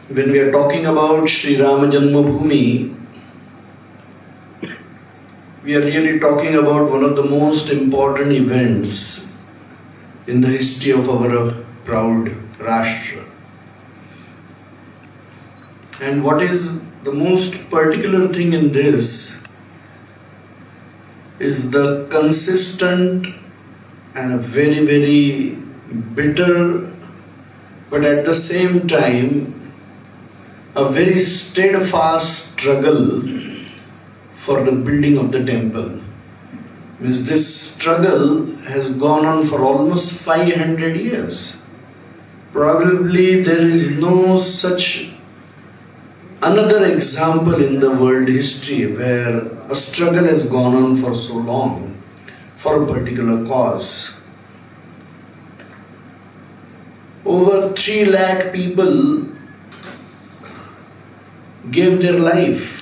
when we are talking about Shri RamaJanmabhumi, we are really talking about one of the most important events in the history of our proud Rashtriya. And what is the most particular thing in this is the consistent and a very, very bitter, but at the same time, a very steadfast struggle for the building of the temple. Means this struggle has gone on for almost 500 years. Probably there is no such another example in the world history where a struggle has gone on for so long for a particular cause. Over 3 lakh people gave their life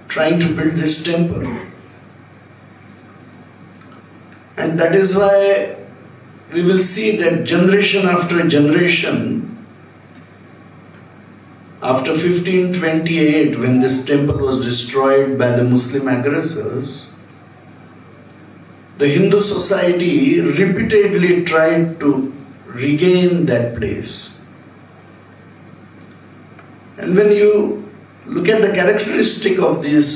trying to build this temple. And that is why we will see that generation after generation, after 1528, when this temple was destroyed by the Muslim aggressors, the Hindu society repeatedly tried to regain that place. And when you look at the characteristic of this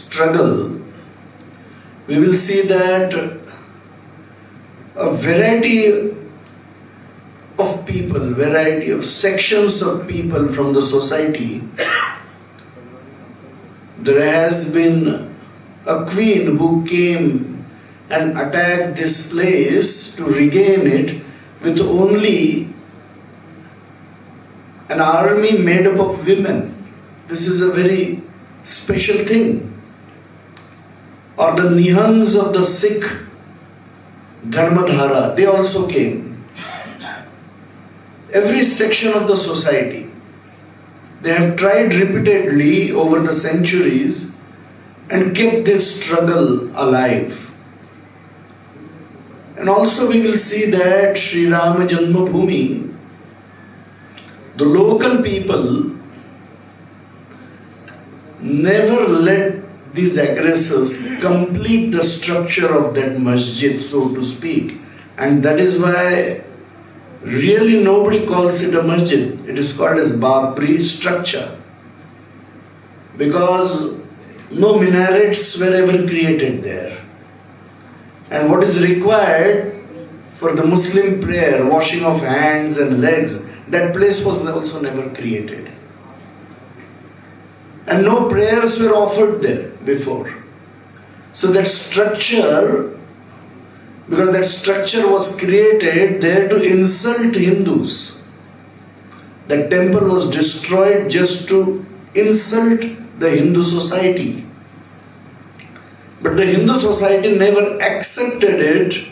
struggle, we will see that a variety of people, variety of sections of people from the society. There has been a queen who came and attacked this place to regain it with only an army made up of women. This is a very special thing. Or the Nihans of the Sikh Dharmadhara, they also came. Every section of the society, they have tried repeatedly over the centuries and kept this struggle alive. And also we will see that Shri RamaJanmabhumi, the local people never let these aggressors complete the structure of that masjid, so to speak. And that is why really nobody calls it a masjid. It is called as Babri structure. Because no minarets were ever created there. And what is required for the Muslim prayer, washing of hands and legs, that place was also never created. And no prayers were offered there before. So that structure, because that structure was created there to insult Hindus. That temple was destroyed just to insult the Hindu society. But the Hindu society never accepted it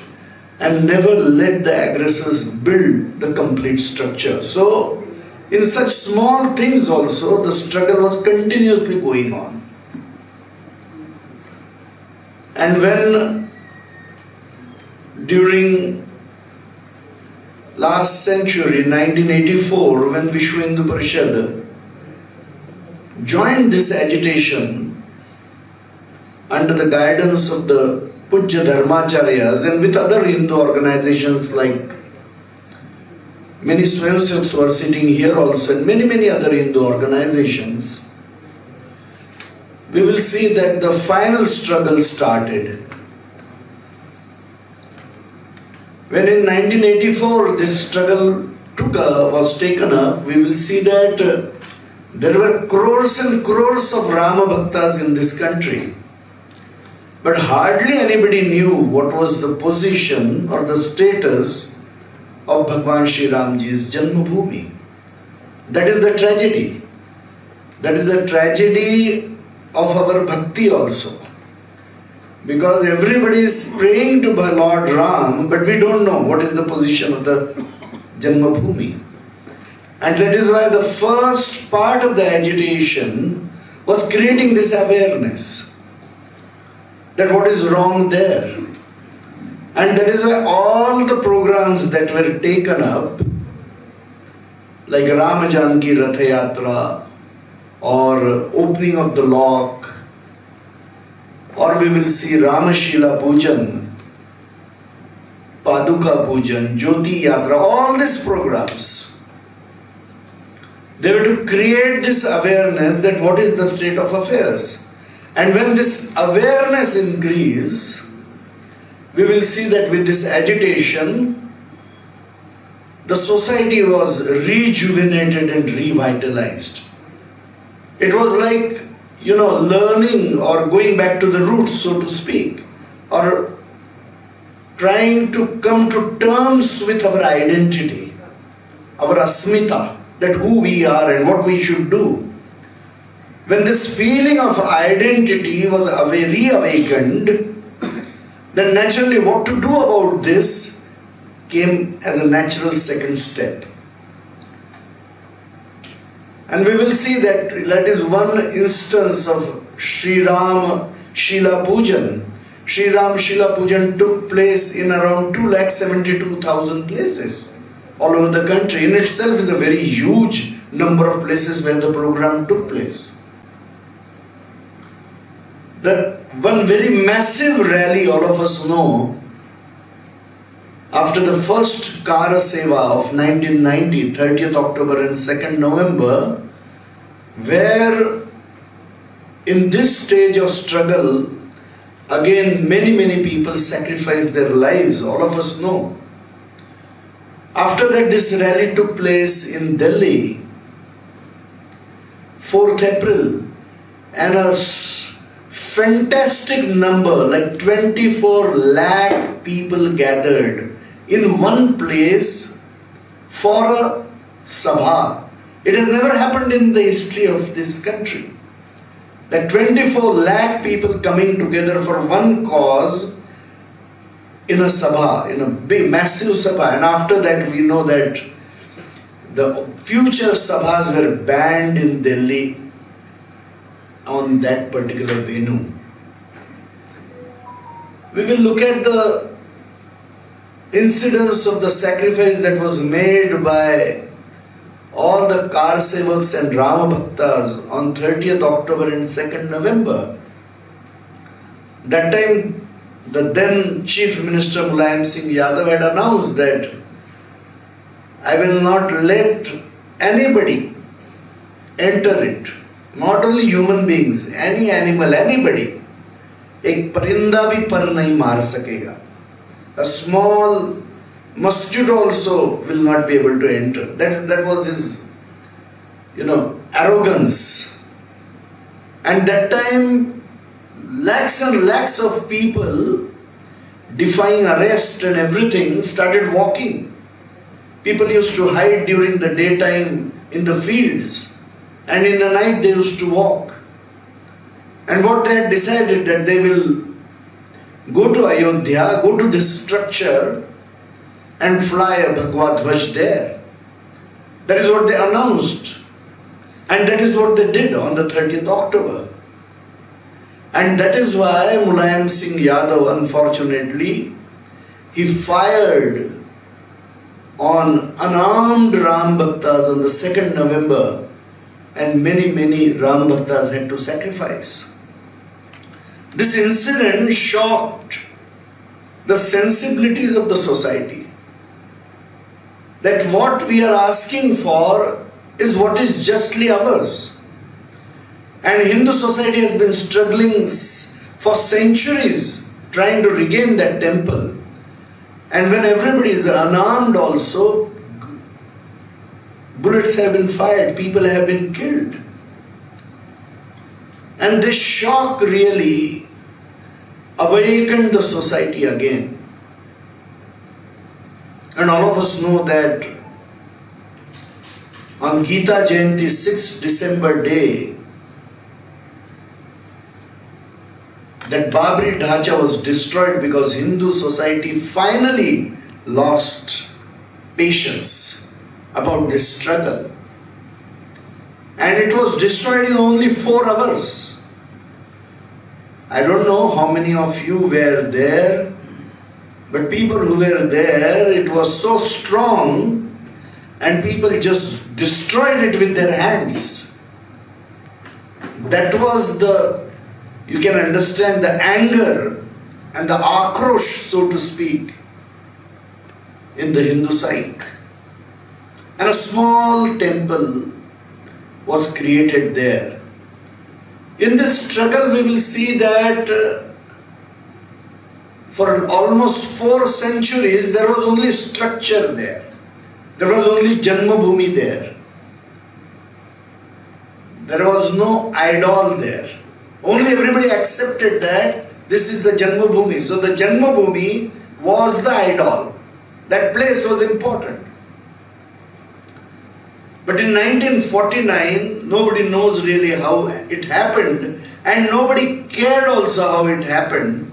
and never let the aggressors build the complete structure. So, in such small things also, the struggle was continuously going on. And when during last century, 1984, when Vishwa Hindu Parishad joined this agitation under the guidance of the Pujya Dharmacharyas and with other Hindu organizations like many Swayamsevaks who are sitting here also and many other Hindu organizations, we will see that the final struggle started. When in 1984 this struggle was taken up, we will see that there were crores and crores of Rama Bhaktas in this country. But hardly anybody knew what was the position or the status of Bhagwan Shri Ramji's Janmabhumi. That is the tragedy. That is the tragedy of our bhakti also. Because everybody is praying to Lord Ram, but we don't know what is the position of the Janmabhumi. And that is why the first part of the agitation was creating this awareness that what is wrong there. And that is why all the programs that were taken up like RamaJanmabhumi Rath Yatra, or opening of the lock, or we will see Ramashila Pujan, Paduka Pujan, Jyoti Yatra, all these programs. They were to create this awareness that what is the state of affairs. And when this awareness increases, we will see that with this agitation, the society was rejuvenated and revitalized. It was like, learning or going back to the roots, so to speak, or trying to come to terms with our identity, our asmita, that who we are and what we should do. When this feeling of identity was reawakened, then naturally what to do about this came as a natural second step. And we will see that is one instance of Shri Ram Shila Pujan. Shri Ram Shila Pujan took place in around 2,72,000 places all over the country. In itself is a very huge number of places where the program took place. The one very massive rally all of us know, after the first Kara Seva of 1990, 30th October and 2nd November, where in this stage of struggle, again many people sacrificed their lives, all of us know. After that, this rally took place in Delhi, 4th April, and a fantastic number, like 24 lakh people gathered in one place for a sabha. It has never happened in the history of this country. That 24 lakh people coming together for one cause in a sabha, in a big, massive sabha. And after that, we know that the future sabhas were banned in Delhi on that particular venue. We will look at the incidents of the sacrifice that was made by all the Karsevaks and Rama Bhaktas on 30th October and 2nd November. That time, the then Chief Minister Swayamsevak Yadav had announced that I will not let anybody enter it. Not only human beings, any animal, anybody. Ek parinda bhi par nahi maar sakega. A small mosquito also will not be able to enter. That was his, arrogance. And that time, lakhs and lakhs of people, defying arrest and everything, started walking. People used to hide during the daytime in the fields. And in the night they used to walk. And what they had decided that they will go to Ayodhya, go to this structure and fly a Bhagavad Dhwaj there. That is what they announced. And that is what they did on the 30th October. And that is why Mulayam Singh Yadav, unfortunately, he fired on unarmed Ram Bhaktas on the 2nd November, and many Ram Bhaktas had to sacrifice. This incident shocked the sensibilities of the society. That what we are asking for is what is justly ours. And Hindu society has been struggling for centuries trying to regain that temple. And when everybody is unarmed also, bullets have been fired, people have been killed. And this shock really awakened the society again. And all of us know that on Gita Jayanti, 6th December day, that Babri Dhacha was destroyed because Hindu society finally lost patience about this struggle. And it was destroyed in only 4 hours. I don't know how many of you were there, but people who were there, it was so strong and people just destroyed it with their hands. That was the, you can understand the anger and the akrosh, so to speak, in the Hindu psyche. And a small temple was created there. In this struggle we will see that for almost 4 centuries there was only structure there. There was only Janmabhumi there. There was no idol there. Only everybody accepted that this is the Janmabhumi. So the Janmabhumi was the idol. That place was important. But in 1949, nobody knows really how it happened, and nobody cared also how it happened.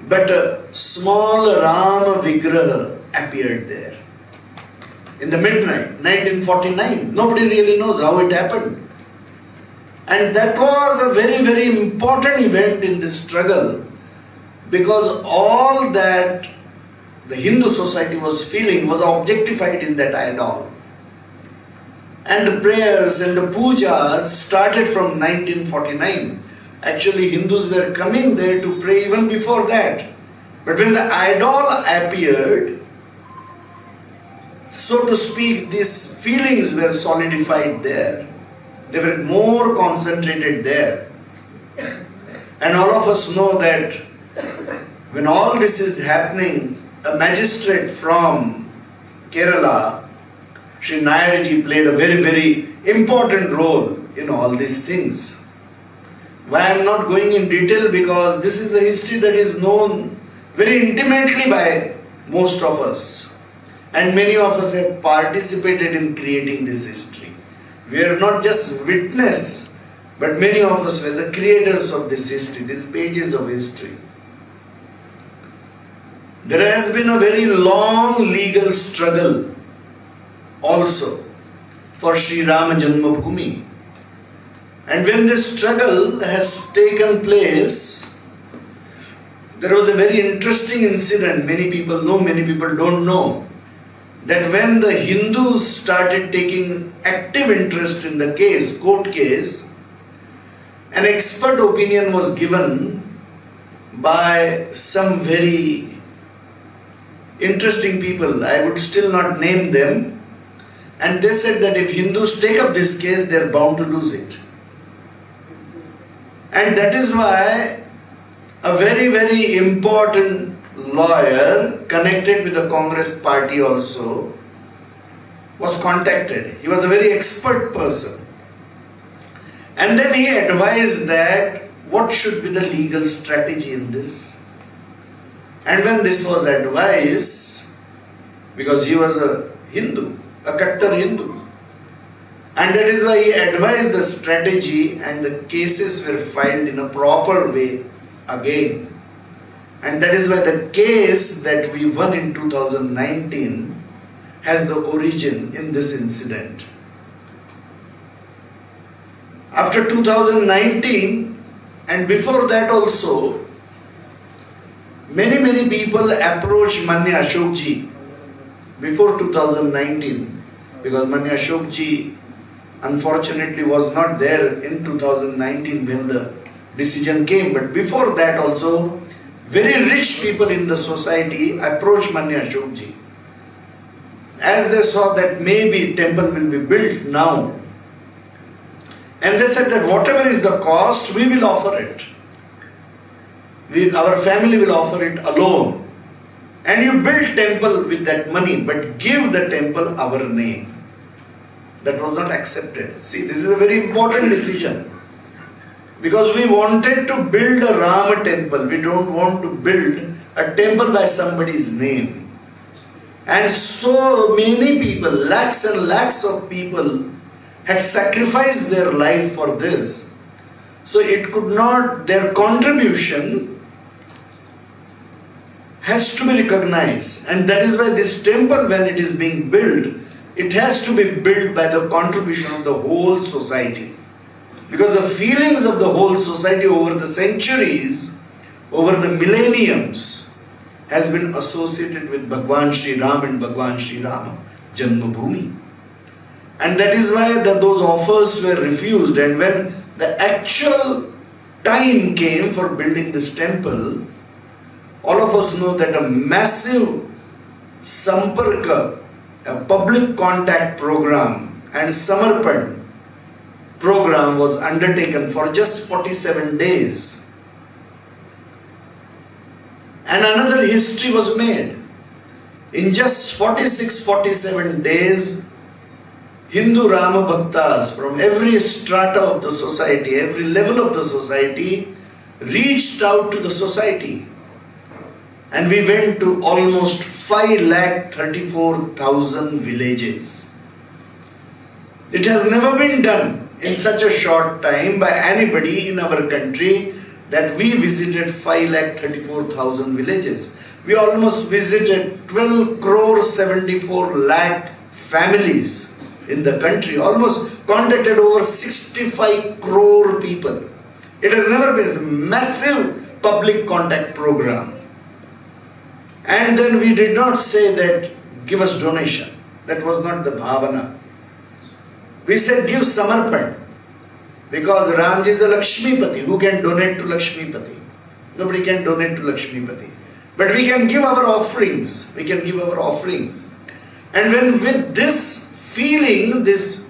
But a small Rama Vigraha appeared there. In the midnight, 1949. Nobody really knows how it happened. And that was a very, very important event in this struggle, because all that the Hindu society was feeling was objectified in that idol. And the prayers and the pujas started from 1949. Actually, Hindus were coming there to pray even before that. But when the idol appeared, so to speak, these feelings were solidified there. They were more concentrated there. And all of us know that when all this is happening, a magistrate from Kerala, Shri Nayarji, played a very, very important role in all these things. Why I am not going in detail, because this is a history that is known very intimately by most of us. And many of us have participated in creating this history. We are not just witness, but many of us were the creators of this history, these pages of history. There has been a very long legal struggle also for Shri RamaJanmabhumi. And when this struggle has taken place, there was a very interesting incident. Many people know, many people don't know, that when the Hindus started taking active interest in the case, court case, an expert opinion was given by some very interesting people. I would still not name them. And they said that if Hindus take up this case, they are bound to lose it. And that is why a very, very important lawyer connected with the Congress party also was contacted. He was a very expert person. And then he advised that what should be the legal strategy in this. And when this was advised, because he was a Hindu, a Kattar Hindu, and that is why he advised the strategy, and the cases were filed in a proper way again. And that is why the case that we won in 2019 has the origin in this incident. After 2019, and before that also, many people approached Manya Ashokji before 2019, because Manya Ashokji unfortunately was not there in 2019 when the decision came. But before that also, very rich people in the society approached Manya Ashokji, as they saw that maybe temple will be built now. And they said that whatever is the cost, we will offer it. Our family will offer it alone. And you build temple with that money, but give the temple our name. That was not accepted. See, this is a very important decision. Because we wanted to build a Rama temple. We don't want to build a temple by somebody's name. And so many people, lakhs and lakhs of people, had sacrificed their life for this. So it could not, their contribution has to be recognized. And that is why this temple, when it is being built, it has to be built by the contribution of the whole society. Because the feelings of the whole society over the centuries, over the millenniums, has been associated with Bhagwan Shri Ram and Bhagwan Shri Rama. Janmabhumi. And that is why those offers were refused. And when the actual time came for building this temple, all of us know that a massive Samparka, a public contact program, and Samarpan program was undertaken for just 47 days. And another history was made. In just 46-47 days, Hindu Rama Bhaktas from every strata of the society, every level of the society, reached out to the society. And we went to almost 5,34,000 villages. It has never been done in such a short time by anybody in our country that we visited 5,34,000 villages. We almost visited 12 crore 74 lakh families in the country, almost contacted over 65 crore people. It has never been a massive public contact program. And then we did not say that give us donation. That was not the bhavana. We said give Samarpan. Because Ramji is the Lakshmipati. Who can donate to Lakshmipati? Nobody can donate to Lakshmipati. But we can give our offerings. We can give our offerings. And when with this feeling, this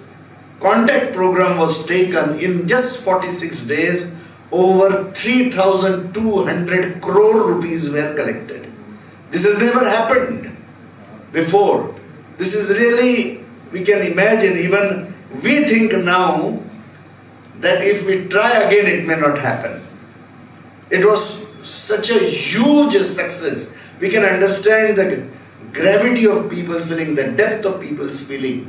contact program was taken, in just 46 days, over 3,200 crore rupees were collected. This has never happened before. This is really, we can imagine, even we think now that if we try again, it may not happen. It was such a huge success. We can understand the gravity of people's feeling, the depth of people's feeling.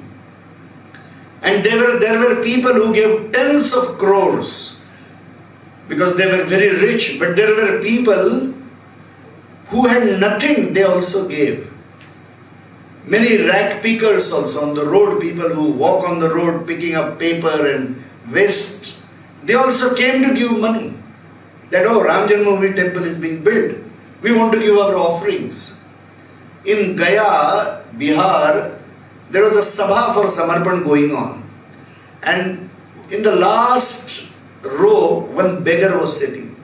And there were people who gave tens of crores because they were very rich, but there were people who had nothing, they also gave. Many rag pickers also on the road, people who walk on the road picking up paper and waste, they also came to give money. That, oh, RamaJanmabhumi temple is being built. We want to give our offerings. In Gaya, Bihar, there was a sabha for Samarpan going on. And in the last row, one beggar was sitting.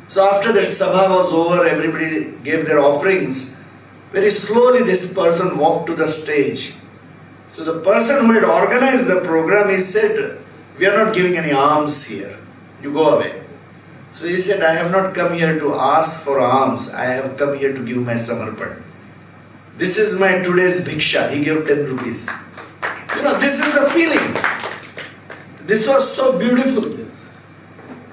So after that sabha was over, everybody gave their offerings. Very slowly this person walked to the stage. So the person who had organized the program, he said, we are not giving any alms here. You go away. So he said, I have not come here to ask for alms. I have come here to give my Samarpan. This is my today's bhiksha. He gave 10 rupees. You know, this is the feeling. This was so beautiful.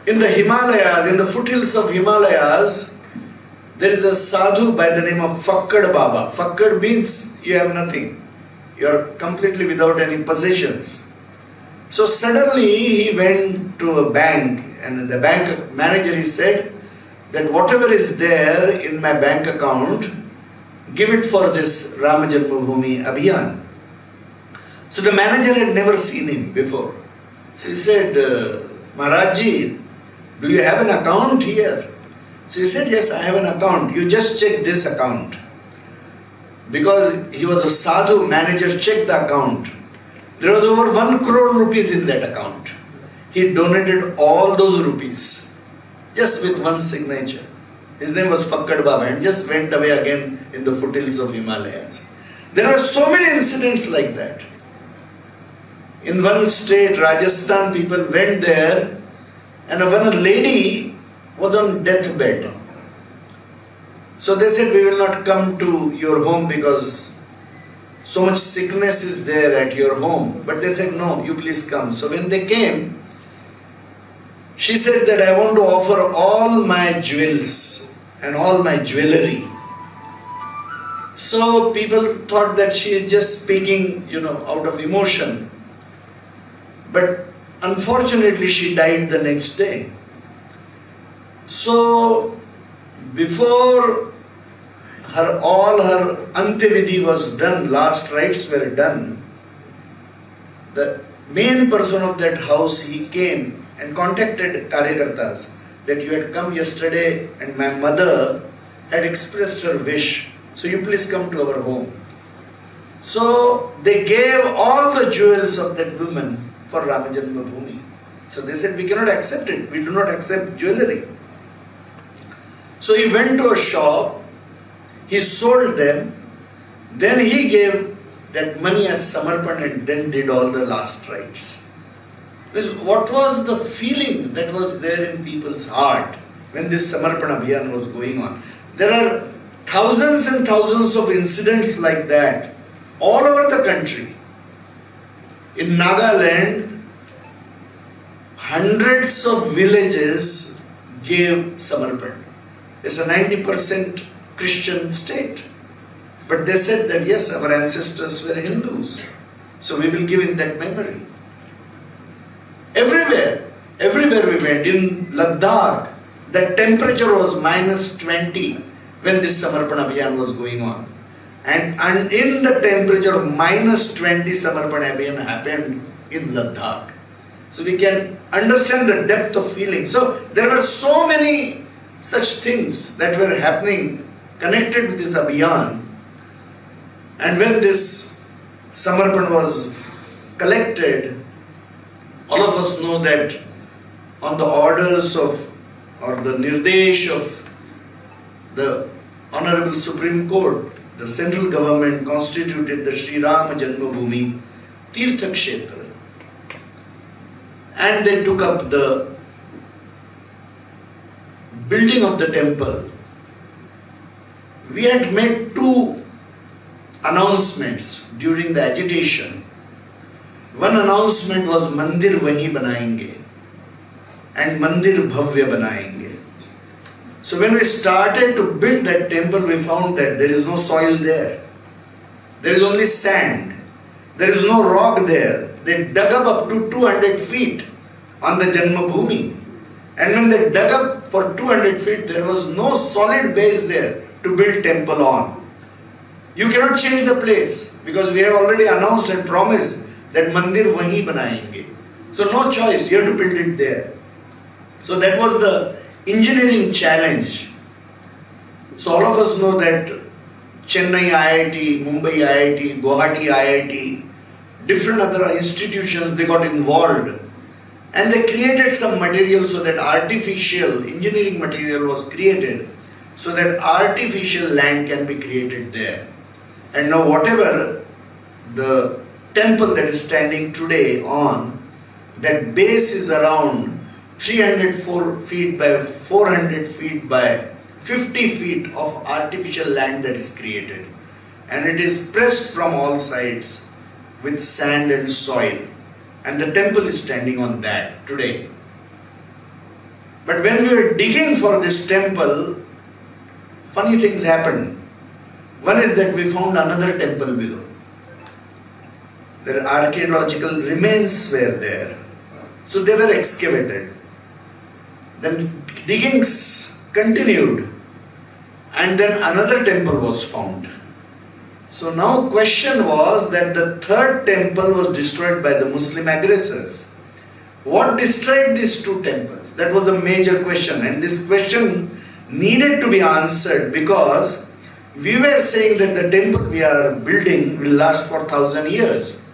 In the Himalayas, in the foothills of Himalayas, there is a sadhu by the name of Fakkad Baba. Fakkad means you have nothing. You are completely without any possessions. So suddenly he went to a bank, and the bank manager, he said that whatever is there in my bank account, give it for this RamaJanmabhumi Abhiyan. So the manager had never seen him before. So he said, Maharajji, do you have an account here? So he said, yes, I have an account. You just check this account. Because he was a sadhu, manager checked the account. There was over 1 crore rupees in that account. He donated all those rupees just with one signature. His name was Fakkad Baba, and just went away again in the foothills of Himalayas. There are so many incidents like that. In one state, Rajasthan, people went there, and when a lady was on deathbed, so they said, we will not come to your home because so much sickness is there at your home. But they said, no, you please come. So when they came, she said that I want to offer all my jewels and all my jewelry. So people thought that she is just speaking, out of emotion. But unfortunately, she died the next day. So before all her Antyavidi was done, last rites were done, the main person of that house, he came and contacted Karyakartas that you had come yesterday and my mother had expressed her wish, so you please come to our home. So they gave all the jewels of that woman for RamaJanmabhumi. So they said, we cannot accept it. We do not accept jewelry. So he went to a shop, he sold them, then he gave that money as samarpan and then did all the last rites. What was the feeling that was there in people's heart when this Samarpan Abhiyan was going on? There are thousands and thousands of incidents like that all over the country. In Nagaland, hundreds of villages gave Samarpan. It's a 90% Christian state. But they said that yes, our ancestors were Hindus. So we will give in that memory. Everywhere we went. In Ladakh, the temperature was -20 when this Samarpan Abhiyan was going on. And in the temperature of -20, Samarpan Abhiyan happened in Ladakh. So we can understand the depth of feeling. So there were so many such things that were happening connected with this Abhiyan. And when this Samarpan was collected, all of us know that on the orders of, or the nirdesh of the Honorable Supreme Court, the central government constituted the Shri RamaJanmabhumi Tirtha Kshetra. And they took up the building of the temple. We had made two announcements during the agitation. One announcement was Mandir Wahi Banayenge and Mandir Bhavya Banayenge. So when we started to build that temple, we found that there is no soil there. There is only sand. There is no rock there. They dug up to 200 feet on the Janmabhumi. And when they dug up for 200 feet, there was no solid base there to build temple on. You cannot change the place because we have already announced and promised that Mandir Wahi Banayenge. So no choice, you have to build it there. So that was the engineering challenge. So all of us know that Chennai IIT, Mumbai IIT, Guwahati IIT, different other institutions, they got involved. And they created some material so that artificial engineering material was created so that artificial land can be created there. And now whatever the temple that is standing today on, that base is around 304 feet by 400 feet by 50 feet of artificial land that is created. And it is pressed from all sides with sand and soil. And the temple is standing on that today. But when we were digging for this temple, funny things happened. One is that we found another temple below. Their archaeological remains were there. So they were excavated. Then diggings continued. And then another temple was found. So now question was that the third temple was destroyed by the Muslim aggressors. What destroyed these two temples? That was the major question. And this question needed to be answered because we were saying that the temple we are building will last for 1,000 years.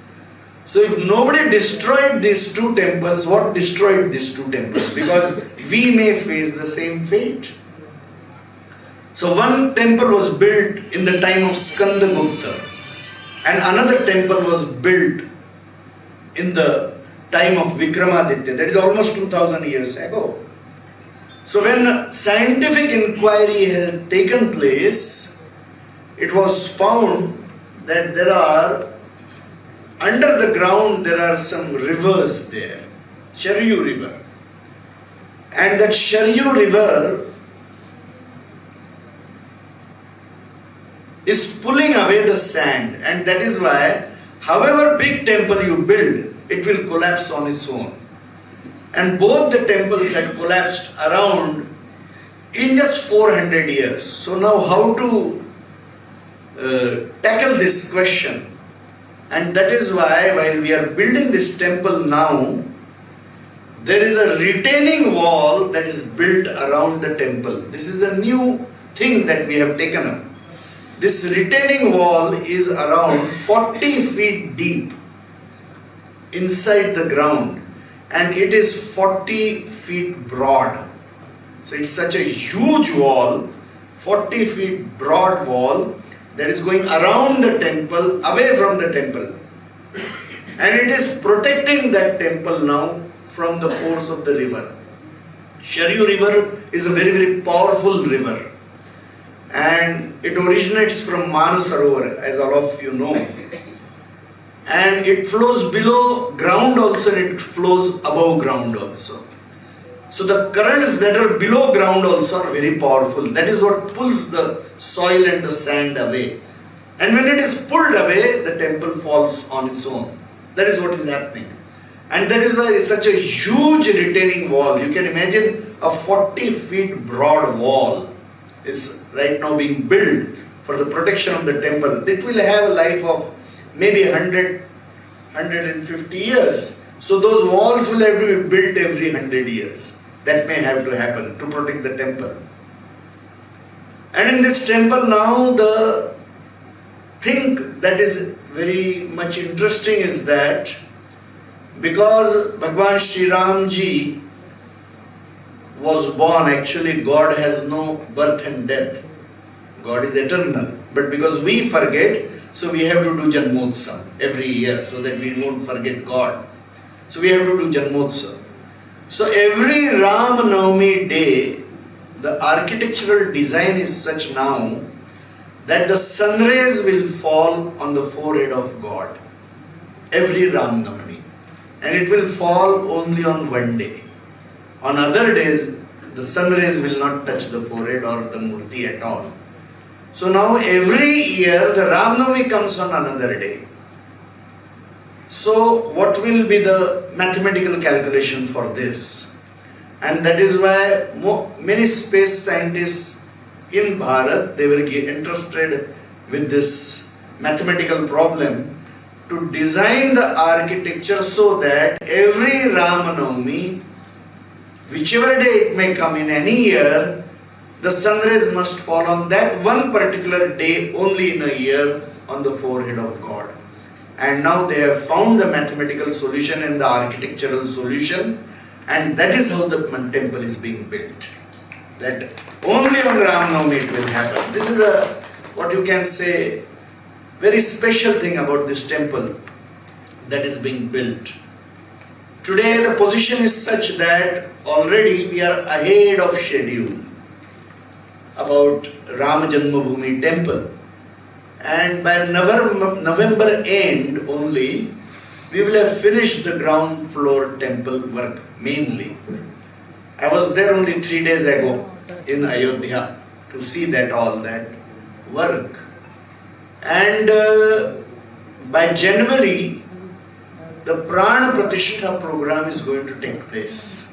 So if nobody destroyed these two temples, what destroyed these two temples? Because we may face the same fate. So one temple was built in the time of Skandagupta and another temple was built in the time of Vikramaditya. That is almost 2,000 years ago. So when scientific inquiry had taken place, it was found that there are, under the ground there are some rivers there, Sharyu river. And that Sharyu river is pulling away the sand, and that is why however big temple you build, it will collapse on its own. And both the temples had collapsed around in just 400 years. So now how to tackle this question? And that is why while we are building this temple now, there is a retaining wall that is built around the temple. This is a new thing that we have taken up. This retaining wall is around 40 feet deep inside the ground, and it is 40 feet broad. So it's such a huge wall, 40 feet broad wall, that is going around the temple, away from the temple. And it is protecting that temple now from the force of the river. Sharyu river is a very, very powerful river. And it originates from Manasarovar, as all of you know. And it flows below ground also, and it flows above ground also. So the currents that are below ground also are very powerful. That is what pulls the soil and the sand away. And when it is pulled away, the temple falls on its own. That is what is happening. And that is why it's such a huge retaining wall. You can imagine a 40 feet broad wall is right now being built for the protection of the temple. It will have a life of maybe 100, 150 years. So those walls will have to be built every 100 years. That may have to happen to protect the temple. And in this temple now, the thing that is very much interesting is that because Bhagwan Shri Ram Ji was born, actually God has no birth and death. God is eternal. But because we forget, so we have to do Janmotsav every year so that we won't forget God. So we have to do Janmotsav. So every Ram Navami day, the architectural design is such now that the sun rays will fall on the forehead of God. Every Ram Navami. And it will fall only on one day. On other days, the sun rays will not touch the forehead or the murti at all. So now every year the Ram Navami comes on another day. So what will be the mathematical calculation for this? And that is why many space scientists in Bharat, they were interested with this mathematical problem to design the architecture so that every Ram Navami, whichever day it may come in any year, the sun rays must fall on that one particular day only in a year on the forehead of God. And now they have found the mathematical solution and the architectural solution, and that is how the temple is being built. That only on Ram Navami it will happen. This is a, what you can say, very special thing about this temple that is being built. Today the position is such that already we are ahead of schedule about RamaJanmabhumi temple. And by November end only, we will have finished the ground floor temple work mainly. I was there only 3 days ago in Ayodhya to see that all that work. And by January, the Prana Pratishtha program is going to take place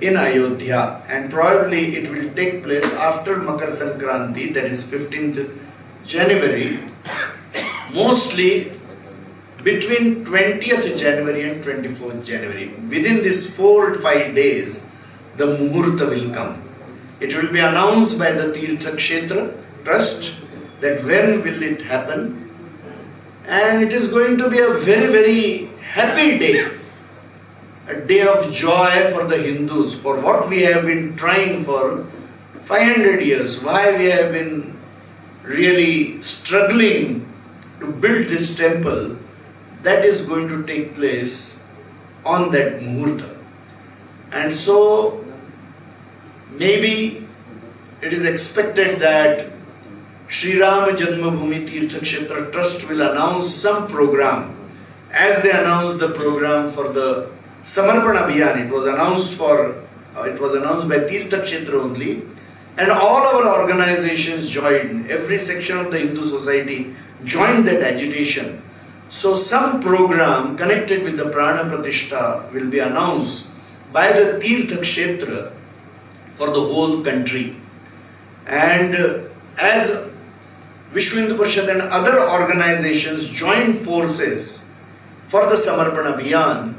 in Ayodhya, and probably it will take place after Makar Sankranti, that is 15th January, mostly between 20th January and 24th January. Within these 4 to 5 days, the Muhurta will come. It will be announced by the Tirtha Kshetra Trust that when will it happen, and it is going to be a very, very happy day, a day of joy for the Hindus, for what we have been trying for 500 years, why we have been really struggling to build this temple. That is going to take place on that Muhurta. And so maybe it is expected that Shri RamaJanmabhumi Tirtha Kshetra Trust will announce some program, as they announced the program for the Samarpana Abhiyan. It was announced by Tirtha Kshetra only, and all our organizations joined. Every section of the Hindu society joined that agitation. So some program connected with the Prana Pratishtha will be announced by the Tirtha Kshetra for the whole country. And as Vishwa Hindu Parishad and other organizations join forces for the Samarpana Abhiyan,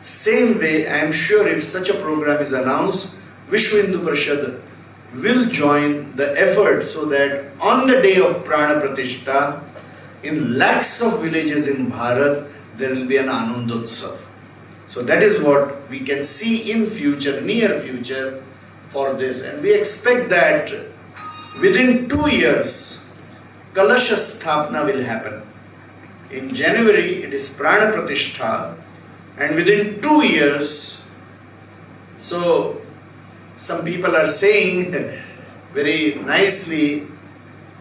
same way I am sure if such a program is announced, Vishwa Hindu Parishad will join the effort so that on the day of Prana Pratishtha, in lakhs of villages in Bharat, there will be an Anandotsav. So that is what we can see in future, near future for this. And we expect that within 2 years, Kalasha Sthapna will happen. In January, it is Prana Pratishtha, and within 2 years, so some people are saying very nicely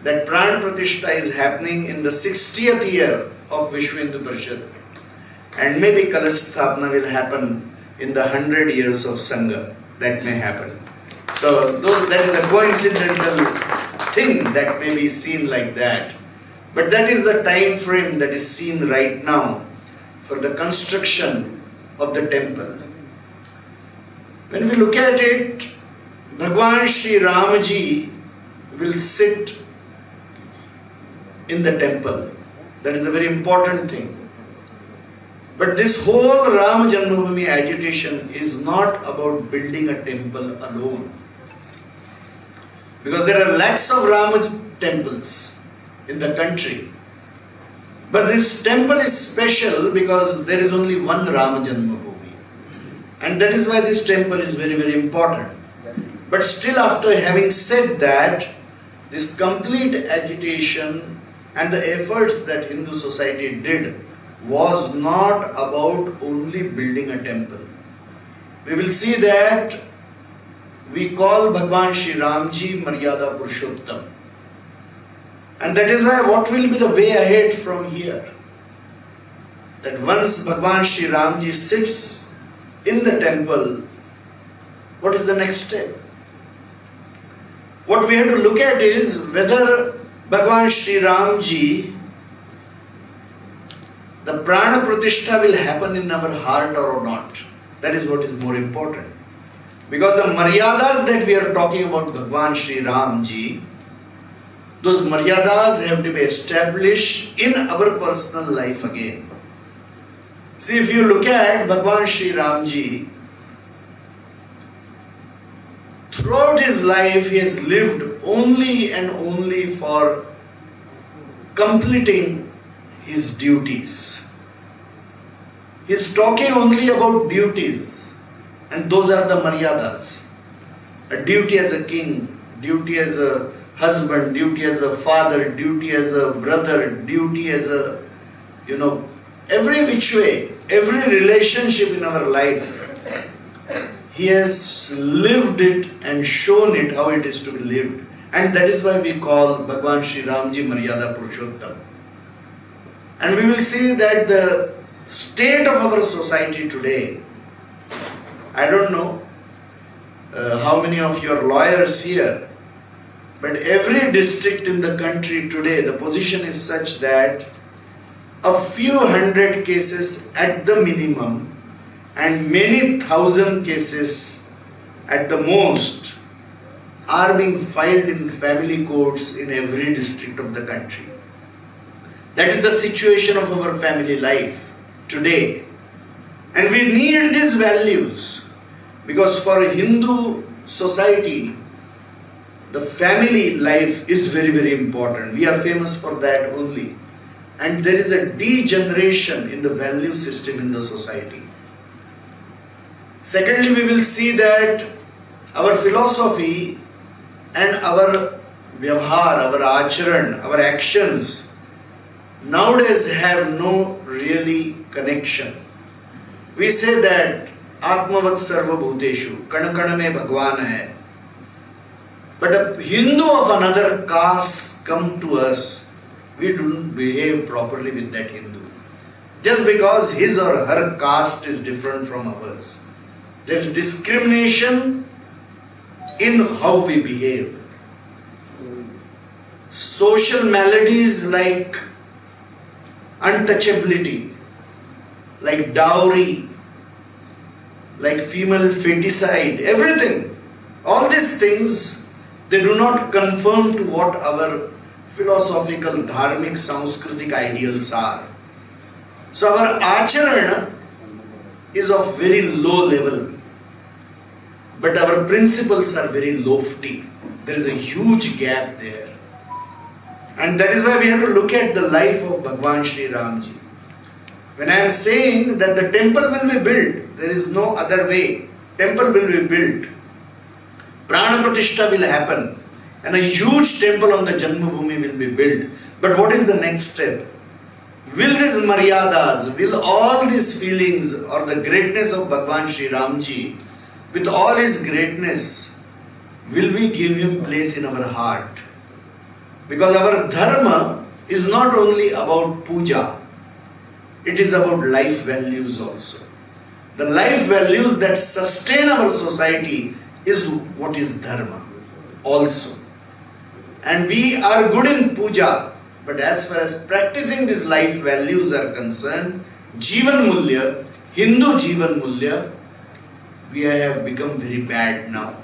that Prana Pratishtha is happening in the 60th year of Vishwa Hindu Parishad, and maybe Kalash Sthapana will happen in the 100 years of Sangha. That may happen. So that is a coincidental thing that may be seen like that. But that is the time frame that is seen right now for the construction of the temple. When we look at it, Bhagwan Shri Ramaji will sit in the temple. That is a very important thing. But this whole RamaJanmabhumi agitation is not about building a temple alone. Because there are lakhs of Rama temples in the country. But this temple is special because there is only one RamaJanmabhumi. And that is why this temple is very, very important. But still, after having said that, this complete agitation and the efforts that Hindu society did was not about only building a temple. We will see that we call Bhagwan Shri Ramji Maryada Purushottam. And that is why what will be the way ahead from here? That once Bhagwan Shri Ramji sits in the temple, what is the next step? What we have to look at is whether Bhagwan Shri Ramji, the Prana Pratishtha will happen in our heart or not. That is what is more important. Because the Maryadas that we are talking about Bhagwan Shri Ramji, those Maryadas have to be established in our personal life again. See, if you look at Bhagwan Shri Ramji, throughout his life he has lived only and only for completing his duties. He is talking only about duties, and those are the Maryadas. A duty as a king, duty as a husband, duty as a father, duty as a brother, duty as a, every which way, every relationship in our life, he has lived it and shown it how it is to be lived. And that is why we call Bhagwan Shri Ramji Maryada Purushottam. And we will see that the state of our society today, I don't know how many of you are lawyers here, but every district in the country today, the position is such that a few hundred cases at the minimum and many thousand cases at the most are being filed in family courts in every district of the country. That is the situation of our family life today. And we need these values because for a Hindu society, the family life is very, very important. We are famous for that only. And there is a degeneration in the value system in the society. Secondly, we will see that our philosophy and our vyavhar, our acharan, our actions nowadays have no really connection. We say that Atmavat Sarva Bhuteshu, Kana Kana mein Bhagwan hai. But a Hindu of another caste come to us, we don't behave properly with that Hindu. Just because his or her caste is different from ours. There is discrimination in how we behave. Social maladies like untouchability, like dowry, like female feticide, everything. All these things, they do not conform to what our philosophical, dharmic, sanskritic ideals are. So our acharana is of very low level. but our principles are very lofty. There is a huge gap there. And that is why we have to look at the life of Bhagwan Shri Ramji. When I am saying that the temple will be built, there is no other way. Temple will be built. Prana Pratishtha will happen. And a huge temple on the Janmabhumi will be built. But what is the next step? Will these maryadas, will all these feelings or the greatness of Bhagwan Shri Ramji, with all his greatness, will we give him place in our heart? Because our dharma is not only about puja, it is about life values also. The life values that sustain our society is what is dharma also. And we are good in puja, but as far as practicing these life values are concerned, Jivan Mulya, Hindu Jivan Mulya, we have become very bad now.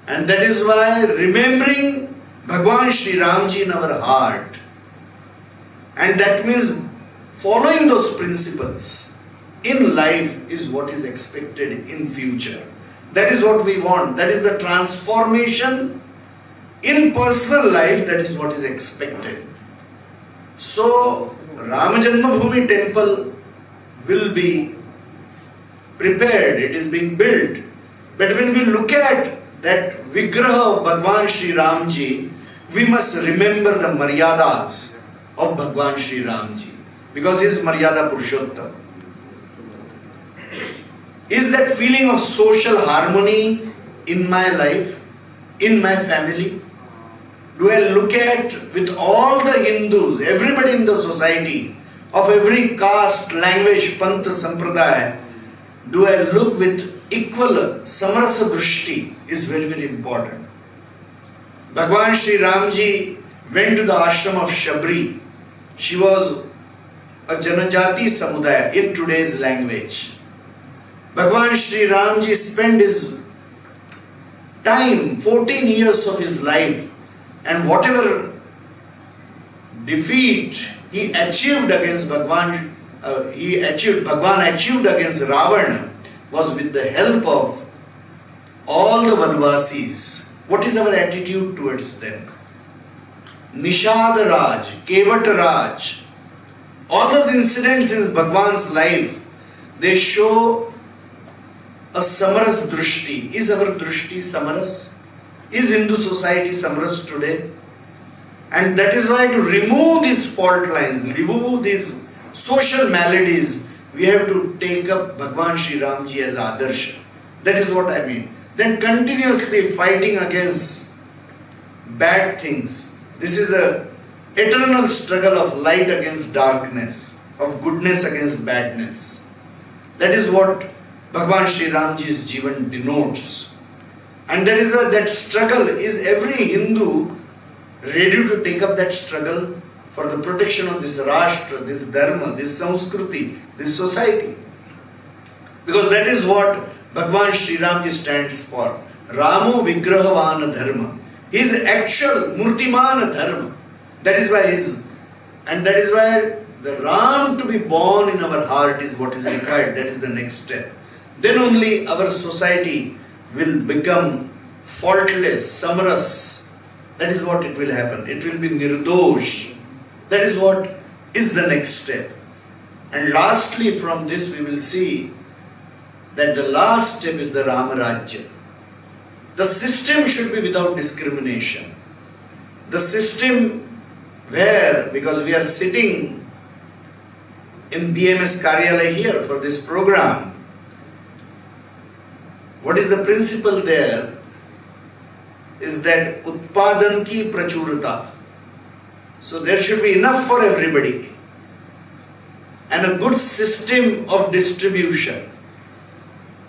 And that is why remembering Bhagwan Shri Ramji in our heart, and that means following those principles in life is what is expected in future. That is what we want. That is the transformation in personal life. That is what is expected. So, RamaJanmabhumi temple will be prepared. It is being built. But when we look at that Vigraha of Bhagwan Shri Ramji, we must remember the maryadas of Bhagwan Shri Ramji. Because he is Maryada Purushottam. Is that feeling of social harmony in my life, in my family? Do I look at with all the Hindus, everybody in the society, of every caste, language, pantha, sampradaya, do I look with equal samarasa drishti is very, very important. Bhagwan Shri Ramji went to the ashram of Shabri. She was a Janajati Samudaya in today's language. Bhagwan Shri Ramji spent his time, 14 years of his life, and whatever defeat he achieved against Bhagwan achieved against Ravana was with the help of all the Vanvasis. What is our attitude towards them? Nishad Raj, Kevat Raj, all those incidents in Bhagwan's life, they show a samaras drishti. Is our drishti samaras? Is Hindu society samaras today? And that is why to remove these fault lines, remove these social maladies, we have to take up Bhagwan Shri Ramji as Adarsha. That is what I mean. Then continuously fighting against bad things. This is a eternal struggle of light against darkness, of goodness against badness. That is what Bhagwan Shri Ramji's Jivan denotes. And that is why that struggle is every Hindu ready to take up that struggle for the protection of this Rashtra, this Dharma, this Samskriti, this society. Because that is what Bhagwan Shri Ramji stands for. Ramo Vigrahavana Dharma. His actual Murtimana Dharma. That is why and that is why the Ram to be born in our heart is what is required. That is the next step. Then only our society will become faultless, samaras. That is what it will happen. It will be nirdosh. That is what is the next step. And lastly, from this we will see that the last step is the Rama Rajya. The system should be without discrimination. The system where, because we are sitting in BMS Karyalaya here for this program, what is the principle there? Is that Utpadan ki prachurata. So there should be enough for everybody. And a good system of distribution.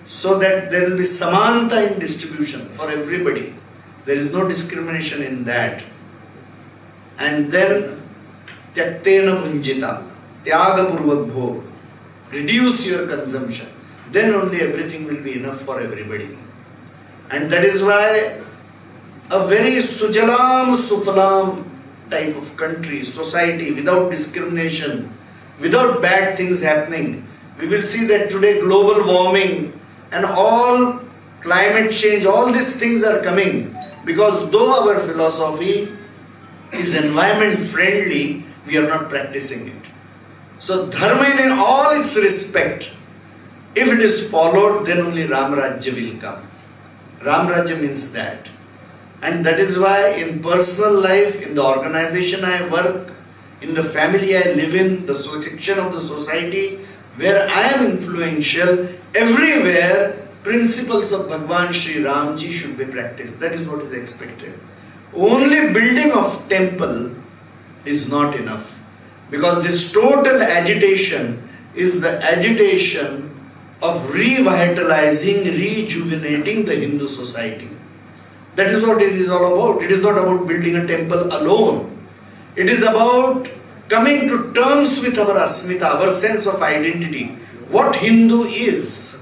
So that there will be samanta in distribution for everybody. There is no discrimination in that. And then Tyaktena Bhunjita, Tyaga Purvak Bhog. Reduce your consumption. Then only everything will be enough for everybody. And that is why a very Sujalam Sufalam type of country, society, without discrimination, without bad things happening. We will see that today global warming and all climate change, all these things are coming because though our philosophy is environment friendly, we are not practicing it. So dharma in all its respect, if it is followed, then only Ram Rajya will come. Ram Rajya means that. And that is why in personal life, in the organization I work, in the family I live in, the section of the society where I am influential, everywhere principles of Bhagwan Shri Ramji should be practiced. That is what is expected. Only building of temple is not enough. Because this total agitation is the agitation of revitalizing, rejuvenating the Hindu society. That is what it is all about. It is not about building a temple alone. It is about coming to terms with our asmita, our sense of identity. What Hindu is.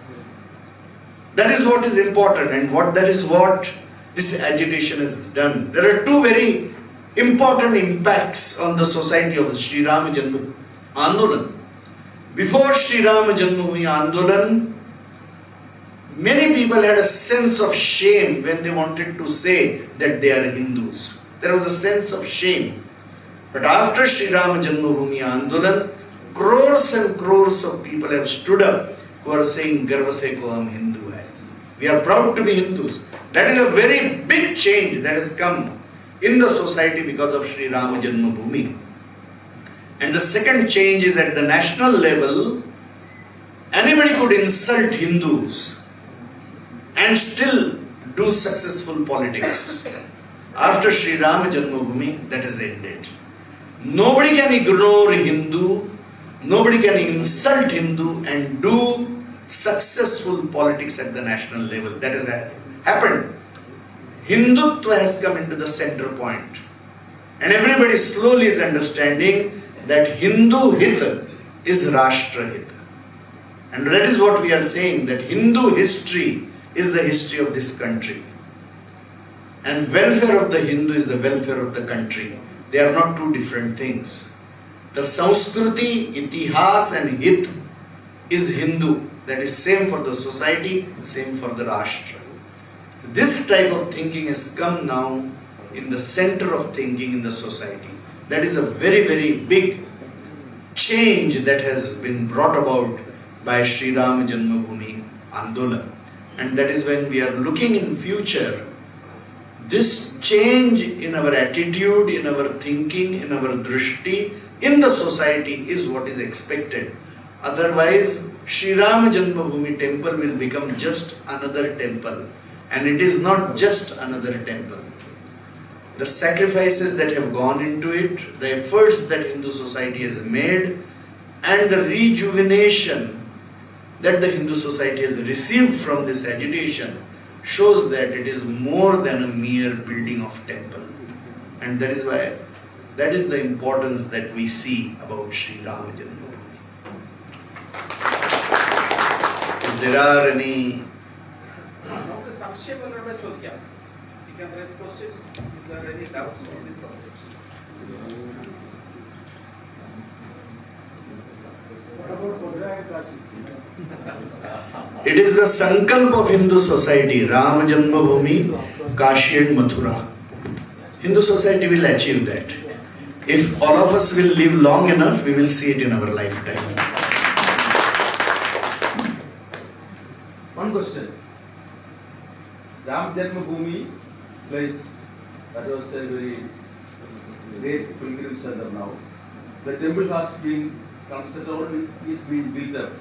That is what is important, and that is what this agitation has done. There are two very important impacts on the society of the Shri Janmabhumi Andolan. Before Shri Janmabhumi Andolan, many people had a sense of shame when they wanted to say that they are Hindus. There was a sense of shame. But after Shri Janmabhumi Andolan, crores and crores of people have stood up who are saying, Garva se ko hum Hindu hai. We are proud to be Hindus. That is a very big change that has come in the society because of Shri Janmabhumi. And the second change is at the national level, anybody could insult Hindus and still do successful politics. After Shri Janmabhumi, that has ended. Nobody can ignore Hindu, nobody can insult Hindu and do successful politics at the national level. That has happened. Hindutva has come into the center point. And everybody slowly is understanding that Hindu Hit is Rashtra Hit. And that is what we are saying, that Hindu history is the history of this country. And welfare of the Hindu is the welfare of the country. They are not two different things. The Sanskriti, Itihas and Hit is Hindu. That is same for the society, same for the Rashtra. So this type of thinking has come now in the center of thinking in the society. That is a very, very big change that has been brought about by Shri Janmabhumi Andolan. And that is when we are looking in future, this change in our attitude, in our thinking, in our drishti, in the society is what is expected. Otherwise, Shri Janmabhumi temple will become just another temple. And it is not just another temple. The sacrifices that have gone into it, the efforts that Hindu society has made, and the rejuvenation that the Hindu society has received from this agitation shows that it is more than a mere building of temple. And that is why, that is the importance that we see about Shri Janmabhumi. If there are any... You can raise questions if there are any doubts on this subject. It is the sankalp of Hindu society, RamaJanmabhumi, Kashi and Mathura. Hindu society will achieve that. If all of us will live long enough, we will see it in our lifetime. One question. RamaJanmabhumi place, that was a very great pilgrimage center now. The temple has been constructed, is being built up.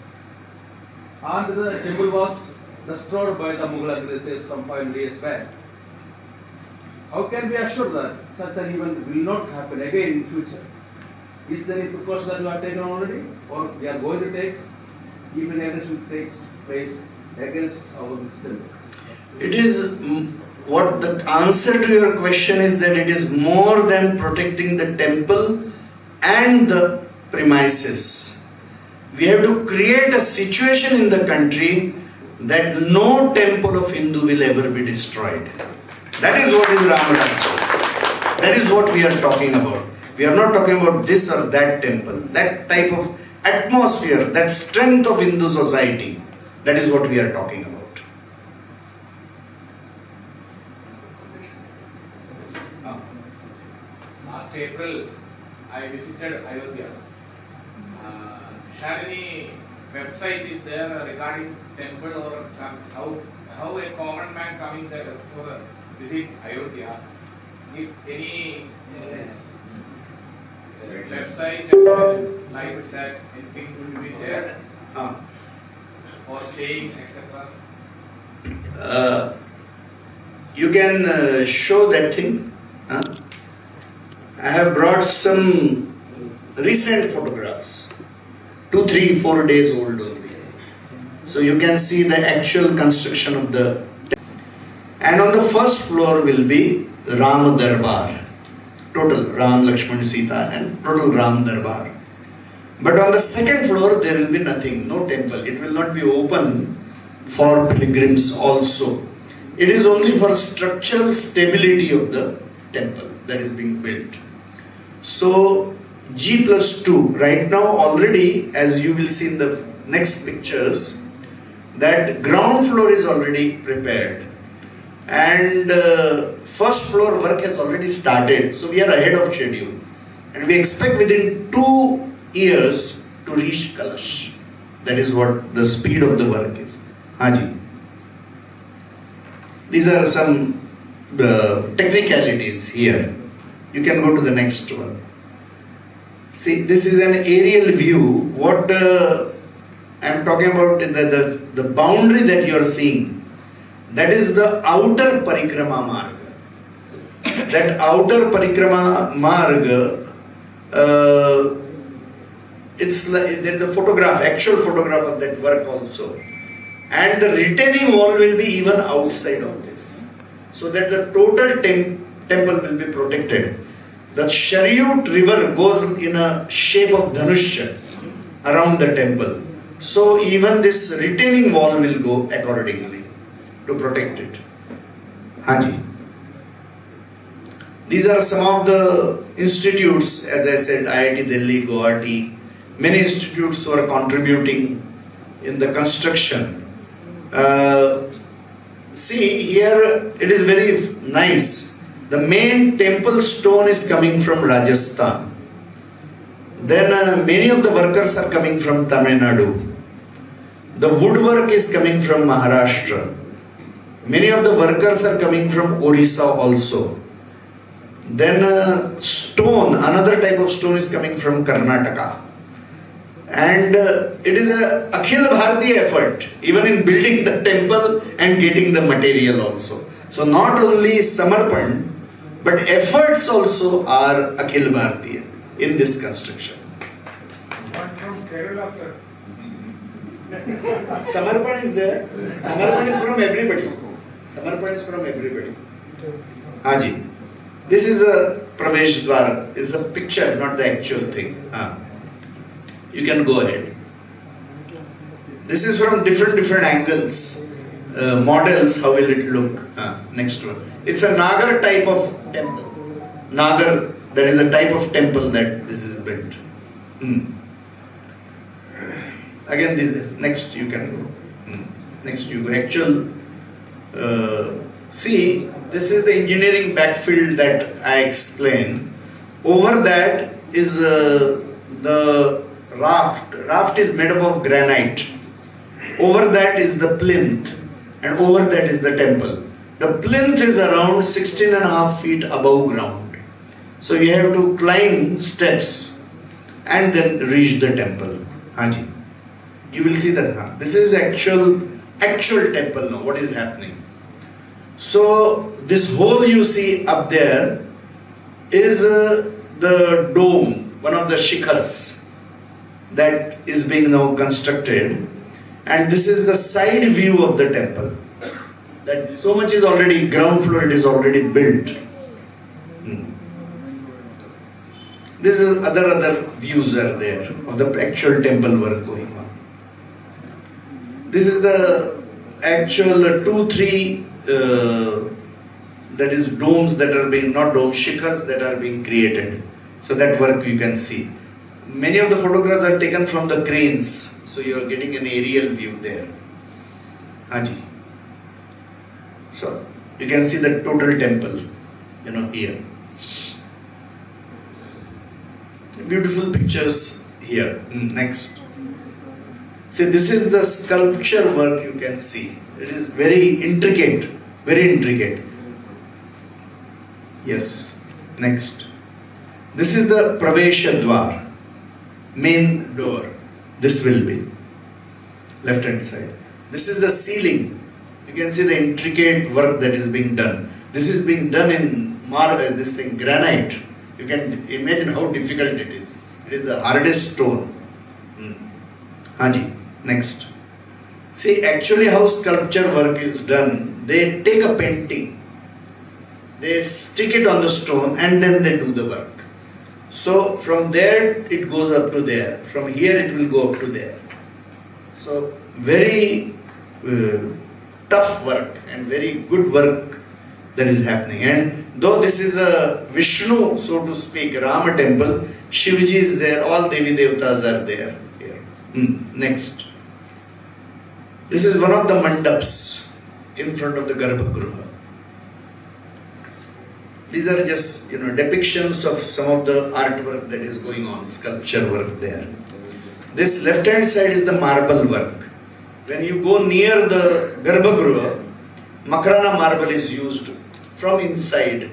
And the temple was restored by the Mughal aggressors some 5 years back. How can we assure that such an event will not happen again in future? Is there any precaution that you have taken already, or we are going to take, even aggression takes place against our temple? It is, what the answer to your question is that it is more than protecting the temple and the premises. We have to create a situation in the country that no temple of Hindu will ever be destroyed. That is what is Ramaraj. That is what we are talking about. We are not talking about this or that temple. That type of atmosphere, that strength of Hindu society, that is what we are talking about. I visited Ayodhya. Shalini website is there regarding temple or how a common man coming there for a visit Ayodhya. If any website like that, anything will be there for staying, etc. You can show that thing. I have brought some recent photographs, 2, 3, 4 days old only. So you can see the actual construction of the temple. And on the first floor will be Rama Darbar, total Ram, Lakshman, Sita and total Ram Darbar. But on the second floor there will be nothing, no temple. It will not be open for pilgrims also. It is only for structural stability of the temple that is being built. So G+2, right now already, as you will see in the next pictures, that ground floor is already prepared and first floor work has already started. So we are ahead of schedule and we expect within 2 years to reach Kalash. That is what the speed of the work is. Haji. These are some technicalities here. You can go to the next one. See, this is an aerial view. What I am talking about, the boundary that you are seeing, that is the outer Parikrama Marga. That outer Parikrama Marga, it's like, there is a photograph, actual photograph of that work also. And the retaining wall will be even outside of this, so that the total temple will be protected. The Shariut river goes in a shape of Dhanushya around the temple. So even this retaining wall will go accordingly to protect it. Haji. These are some of the institutes, as I said, IIT Delhi, Guwahati, many institutes who are contributing in the construction. See here, it is very nice. The main temple stone is coming from Rajasthan. Then many of the workers are coming from Tamil Nadu. The woodwork is coming from Maharashtra. Many of the workers are coming from Orissa also. Then stone, another type of stone is coming from Karnataka. And it is a Akhil Bharatiya effort, even in building the temple and getting the material also. So not only Samarpan, but efforts also are Akhil Bharatiya in this construction. One from Kerala, sir. Samarpan is there. Samarpan is from everybody. Samarpan is from everybody. Haji. This is a Pravesh Dwar. It's a picture, not the actual thing. You can go ahead. This is from different angles. Models, how will it look? Next one. It's a Nagar type of temple. Nagar, that is the type of temple that this is built. Again, this, next you can go. Next you go. Actual, see, this is the engineering backfield that I explained. Over that is the raft. Raft is made up of granite. Over that is the plinth, and over that is the temple. The plinth is around 16.5 feet above ground. So you have to climb steps and then reach the temple. Haji. You will see that. This is actual temple now. What is happening? So this hole you see up there is the dome, one of the shikhars that is being now constructed, and this is the side view of the temple. That so much is already ground floor, it is already built. This is other views are there of the actual temple work going on. This is the actual 2-3 that is domes that are being, not domes, shikhars that are being created. So that work you can see. Many of the photographs are taken from the cranes, so you are getting an aerial view there. Haji. So you can see the total temple, here. beautiful pictures here. Next. See, this is the sculpture work you can see. It is very intricate, very intricate. Yes. Next. This is the Pravesha Dwar, main door. This will be left hand side. This is the ceiling. You can see the intricate work that is being done. This is being done in granite. You can imagine how difficult it is. It is the hardest stone. Haji, next. See, actually how sculpture work is done, they take a painting, they stick it on the stone and then they do the work. So from there it goes up to there. From here it will go up to there. So very tough work and very good work that is happening. And though this is a Vishnu, so to speak, Rama temple, Shivji is there, all Devi Devatas are there here. Next. This is one of the mandaps in front of the Garbhagruha. These are just depictions of some of the artwork that is going on, sculpture work there. This left hand side is the marble work. When you go near the Garbhagruha, Makrana marble is used from inside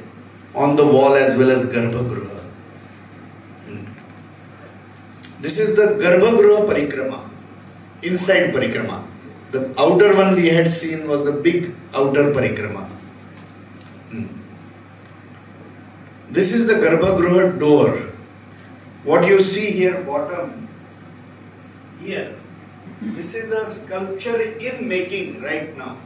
on the wall as well as Garbhagruha. This is the Garbhagruha Parikrama, inside Parikrama. The outer one we had seen was the big outer Parikrama. This is the Garbhagruha door. What you see here bottom, here, this is a sculpture in making right now.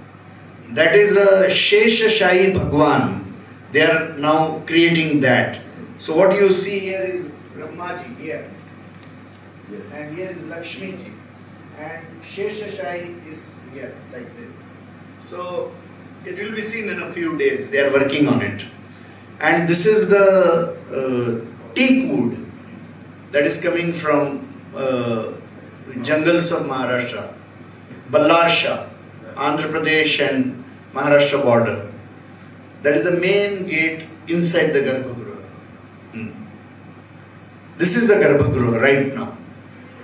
That is a Sheshashahi Bhagwan. They are now creating that. So what you see here is Brahmaji here. Yes. And here is Lakshmiji. And Sheshashahi is here like this. So it will be seen in a few days. They are working on it. And this is the teak wood that is coming from jungles of Maharashtra, Ballarsha, Andhra Pradesh and Maharashtra border. That is the main gate inside the Garbhagruha. This is the Garbhagruha right now.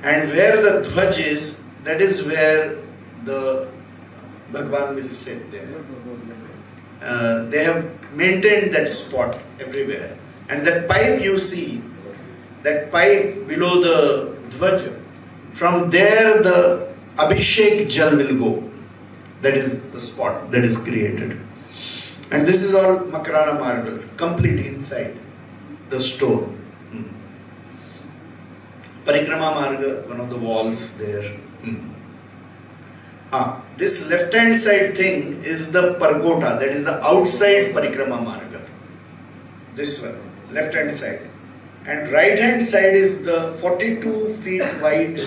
And where the Dhwaj is, that is where the Bhagwan will sit there. They have maintained that spot everywhere. And that pipe you see, that pipe below the Dhwaj, from there the Abhishek Jal will go. That is the spot that is created. And this is all Makrana marble, complete inside the stone. Parikrama Marga, one of the walls there. This left hand side thing is the Parkota, that is the outside Parikrama Marga. This one, left hand side. And right hand side is the 42 feet wide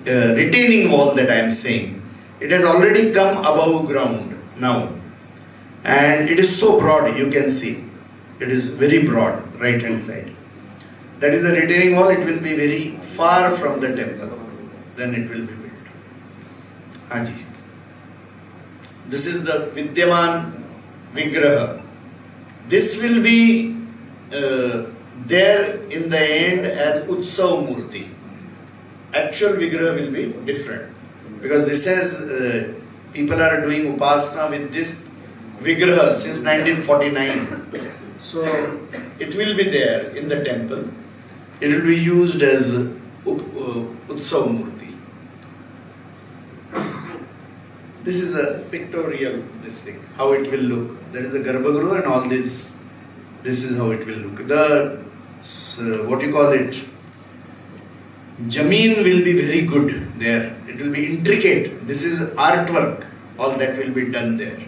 retaining wall that I am saying. It has already come above ground now. And it is so broad, you can see. It is very broad, right hand side. That is the retaining wall, it will be very far from the temple. Then it will be built. Haji. This is the Vidyaman Vigraha. This will be there in the end as Utsav Murti. Actual Vigraha will be different. Because this has, people are doing Upasana with this Vigraha since 1949. So it will be there in the temple. It will be used as Utsav Murti. This is a pictorial, this thing, how it will look. That is the Garbhagruha and all this. This is how it will look. The, what you call it, Jameen will be very good there. It will be intricate. This is artwork. All that will be done there.